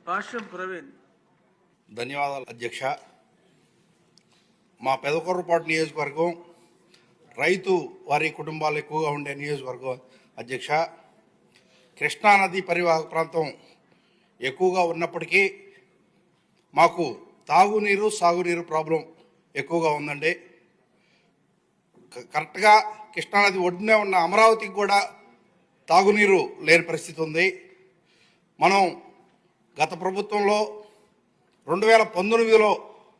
భాష్యం ప్రవీణ్. ధన్యవాదాలు అధ్యక్ష. మా పెదకొర్రపాటు నియోజకవర్గం రైతు వారి కుటుంబాలు ఎక్కువగా ఉండే నియోజకవర్గం అధ్యక్ష. కృష్ణానది పరివాహక ప్రాంతం ఎక్కువగా ఉన్నప్పటికీ మాకు తాగునీరు సాగునీరు ప్రాబ్లం ఎక్కువగా ఉందండి. కరెక్ట్గా కృష్ణానది ఒడ్డునే ఉన్న అమరావతికి కూడా తాగునీరు లేని పరిస్థితి ఉంది. మనం గత ప్రభుత్వంలో 2019లో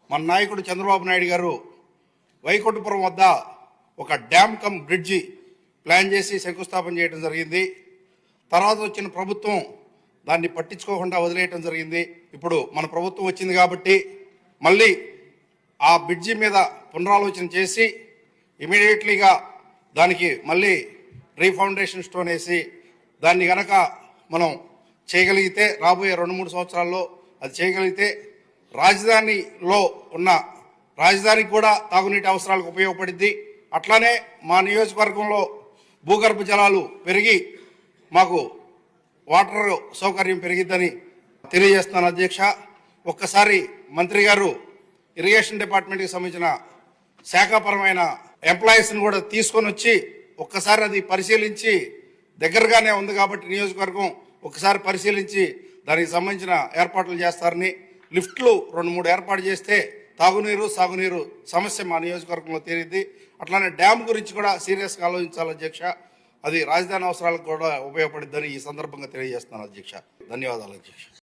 మన నాయకుడు చంద్రబాబు నాయుడు గారు వైకుంఠపురం వద్ద ఒక డ్యామ్ కమ్ బ్రిడ్జి ప్లాన్ చేసి శంకుస్థాపన చేయడం జరిగింది. తర్వాత వచ్చిన ప్రభుత్వం దాన్ని పట్టించుకోకుండా వదిలేయటం జరిగింది. ఇప్పుడు మన ప్రభుత్వం వచ్చింది కాబట్టి మళ్ళీ ఆ బ్రిడ్జి మీద పునరాలోచన చేసి ఇమీడియట్లీగా దానికి మళ్ళీ రీఫౌండేషన్ స్టోన్ వేసి దాన్ని గనక మనం చేయగలిగితే రాబోయే 2-3 సంవత్సరాల్లో అది చేయగలిగితే రాజధానిలో ఉన్న రాజధానికి కూడా తాగునీటి అవసరాలకు ఉపయోగపడుద్ది. అట్లానే మా నియోజకవర్గంలో భూగర్భ జలాలు పెరిగి మాకు వాటర్ సౌకర్యం పెరిగిద్దని తెలియజేస్తున్నాను అధ్యక్ష. ఒక్కసారి మంత్రి గారు ఇరిగేషన్ డిపార్ట్మెంట్కి సంబంధించిన శాఖాపరమైన ఎంప్లాయీస్ని కూడా తీసుకొని వచ్చి ఒక్కసారి అది పరిశీలించి, దగ్గరగానే ఉంది కాబట్టి నియోజకవర్గం ఒకసారి పరిశీలించి దానికి సంబంధించిన ఏర్పాట్లు చేస్తారని, లిఫ్ట్లు 2-3 ఏర్పాటు చేస్తే తాగునీరు సాగునీరు సమస్య మా నియోజకవర్గంలో తీరిద్ది. అట్లానే డ్యామ్ గురించి కూడా సీరియస్గా ఆలోచించాలి అధ్యక్ష. అది రాజధాని అవసరాలకు కూడా ఉపయోగపడుద్దని ఈ సందర్భంగా తెలియజేస్తున్నాను అధ్యక్ష. ధన్యవాదాలు అధ్యక్ష.